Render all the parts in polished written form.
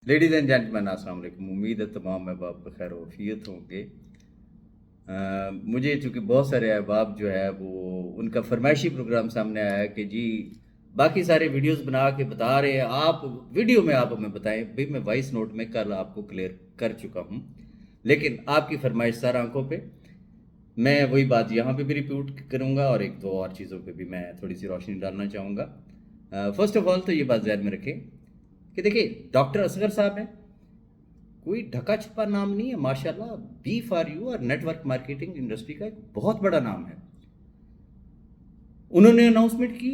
Ladies and gentleman अस्सलाम वालेकुम। उम्मीद है तमाम अहबाब बखैर वफ़ियत होंगे। मुझे चूँकि बहुत सारे अहबाब जो है वो उनका फरमाइशी प्रोग्राम सामने आया है कि जी बाकी सारे वीडियोस बना के बता रहे हैं, आप वीडियो में आप हमें बताएं। भाई मैं वॉइस नोट में कल आपको क्लियर कर चुका हूँ, लेकिन आपकी फरमाइश सर आंखों पे। मैं वही बात यहाँ पे भी रिपीट करूँगा और एक दो और चीज़ों पे भी मैं थोड़ी सी रोशनी डालना चाहूँगा। फर्स्ट ऑफ ऑल तो ये बात ध्यान में रखें कि देखिए डॉक्टर असगर साहब हैं, कोई ढका छुपा नाम नहीं है। माशाल्लाह बी फॉर यू और नेटवर्क मार्केटिंग इंडस्ट्री का एक बहुत बड़ा नाम है। उन्होंने अनाउंसमेंट की,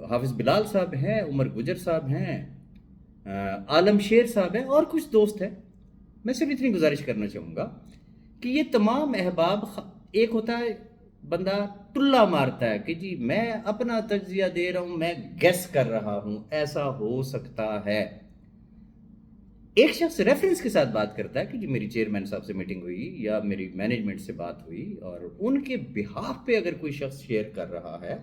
हाफिज बिलाल साहब हैं, उमर गुजर साहब हैं, आलम शेर साहब हैं और कुछ दोस्त हैं। मैं सिर्फ इतनी गुजारिश करना चाहूँगा कि ये तमाम अहबाब, एक होता है बंदा टुल्ला मारता है कि जी मैं अपना तज्जिया दे रहा हूँ, मैं गेस कर रहा हूँ, ऐसा हो सकता है। एक शख्स रेफरेंस के साथ बात करता है कि जी मेरी चेयरमैन साहब से मीटिंग हुई या मेरी मैनेजमेंट से बात हुई और उनके बिहाफ पे अगर कोई शख्स शेयर कर रहा है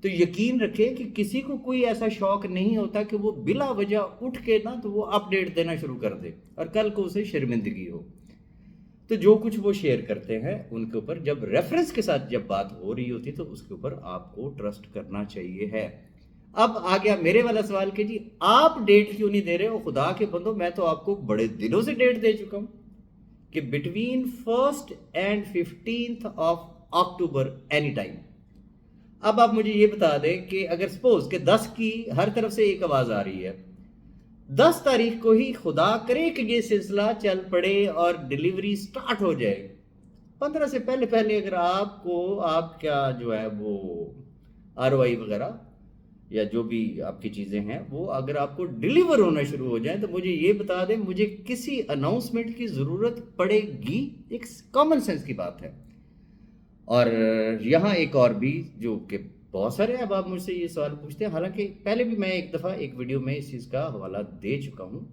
तो यकीन रखें कि किसी को कोई ऐसा शौक नहीं होता कि वो बिला वजह उठ के ना तो वो अपडेट देना शुरू कर दे और कल को उसे शर्मिंदगी हो। तो जो कुछ वो शेयर करते हैं उनके ऊपर जब रेफरेंस के साथ जब बात हो रही होती तो उसके ऊपर आपको ट्रस्ट करना चाहिए है। अब आ गया मेरे वाला सवाल कि जी आप डेट क्यों नहीं दे रहे हो? खुदा के बंदो, मैं तो आपको बड़े दिनों से डेट दे चुका हूं कि between 1 and 15 of October any time. अब आप मुझे ये बता दें कि अगर सपोज के 10 की हर तरफ से एक आवाज आ रही है, 10 तारीख को ही खुदा करे कि ये सिलसिला चल पड़े और डिलीवरी स्टार्ट हो जाए, 15 से पहले पहले अगर आपको आपका जो है वो ROI वगैरह या जो भी आपकी चीज़ें हैं वो अगर आपको डिलीवर होना शुरू हो जाए तो मुझे ये बता दें, मुझे किसी अनाउंसमेंट की ज़रूरत पड़ेगी। एक कॉमन सेंस की बात है। और यहाँ एक और भी जो कि बहुत सारे अब आप मुझसे ये सवाल पूछते हैं, हालांकि पहले भी मैं एक दफ़ा एक वीडियो में इस चीज़ का हवाला दे चुका हूँ।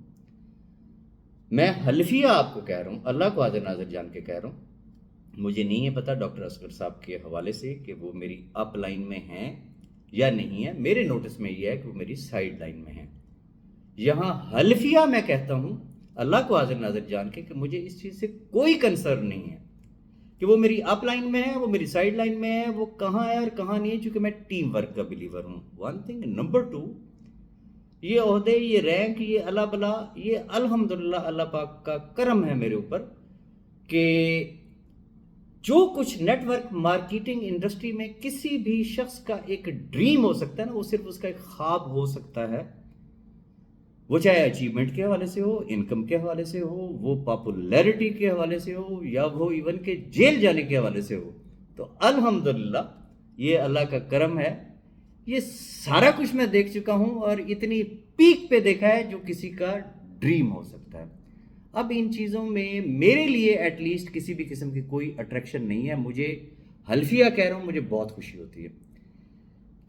मैं हल्फिया आपको कह रहा हूँ, अल्लाह को हाजिर नाज़िर जान के कह रहा हूँ। मुझे नहीं है पता डॉक्टर असगर साहब के हवाले से कि वो मेरी अप लाइन में हैं या नहीं है। मेरे नोटिस में ये है कि वो मेरी साइड लाइन में है। यहाँ हल्फिया मैं कहता हूँ अल्लाह को हाजिर नाज़िर जान के कि मुझे इस चीज़ से कोई कंसर्न नहीं है कि वो मेरी अप लाइन में है, वो मेरी साइड लाइन में है, वो कहाँ है और कहाँ नहीं है, चूंकि मैं टीम वर्क का बिलीवर हूँ। One thing. नंबर टू, ये ओहदे, ये रैंक, ये अला बला, ये अल्हम्दुलिल्लाह अल्लाह पाक का करम है मेरे ऊपर कि जो कुछ नेटवर्क मार्केटिंग इंडस्ट्री में किसी भी शख्स का एक ड्रीम हो सकता है ना, वो सिर्फ उसका एक ख्वाब हो सकता है। वो चाहे अचीवमेंट के हवाले से हो, इनकम के हवाले से हो, वो पॉपुलैरिटी के हवाले से हो, या वो इवन के जेल जाने के हवाले से हो। तो अल्हम्दुलिल्लाह ये अल्लाह का करम है। ये सारा कुछ मैं देख चुका हूँ और इतनी पीक पे देखा है जो किसी का ड्रीम हो सकता है। अब इन चीज़ों में मेरे लिए एटलीस्ट किसी भी किस्म की कोई अट्रैक्शन नहीं है। मुझे हल्फिया कह रहा हूँ, मुझे बहुत खुशी होती है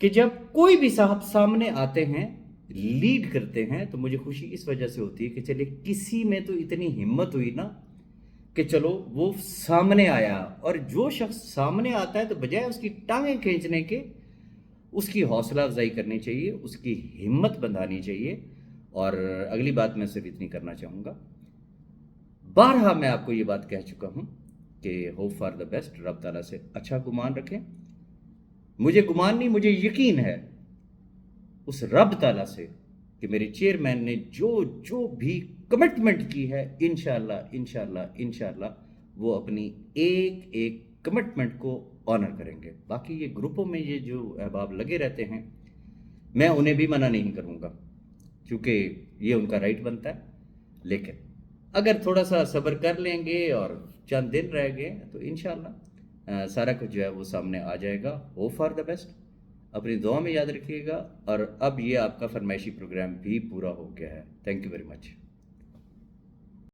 कि जब कोई भी साहब सामने आते हैं, लीड करते हैं, तो मुझे खुशी इस वजह से होती है कि चलिए किसी में तो इतनी हिम्मत हुई ना कि चलो वो सामने आया। और जो शख्स सामने आता है तो बजाय उसकी टांगें खींचने के उसकी हौसला अफजाई करनी चाहिए, उसकी हिम्मत बंधानी चाहिए। और अगली बात मैं सिर्फ इतनी करना चाहूँगा, बारहा मैं आपको ये बात कह चुका हूँ कि होप फॉर द बेस्ट, रब ताला से अच्छा गुमान रखें। मुझे गुमान नहीं, मुझे यकीन है उस रब ताला से कि मेरे चेयरमैन ने जो जो भी कमिटमेंट की है, इंशाल्लाह इंशाल्लाह इंशाल्लाह वो अपनी एक एक कमिटमेंट को ऑनर करेंगे। बाकी ये ग्रुपों में ये जो अहबाब लगे रहते हैं, मैं उन्हें भी मना नहीं करूँगा क्योंकि ये उनका राइट बनता है। लेकिन अगर थोड़ा सा सब्र कर लेंगे और चंद दिन रह गए तो इंशाल्लाह सारा कुछ जो है वो सामने आ जाएगा। होप फॉर द बेस्ट, अपनी दुआ में याद रखिएगा। और अब ये आपका फरमाइशी प्रोग्राम भी पूरा हो गया है। Thank you very much.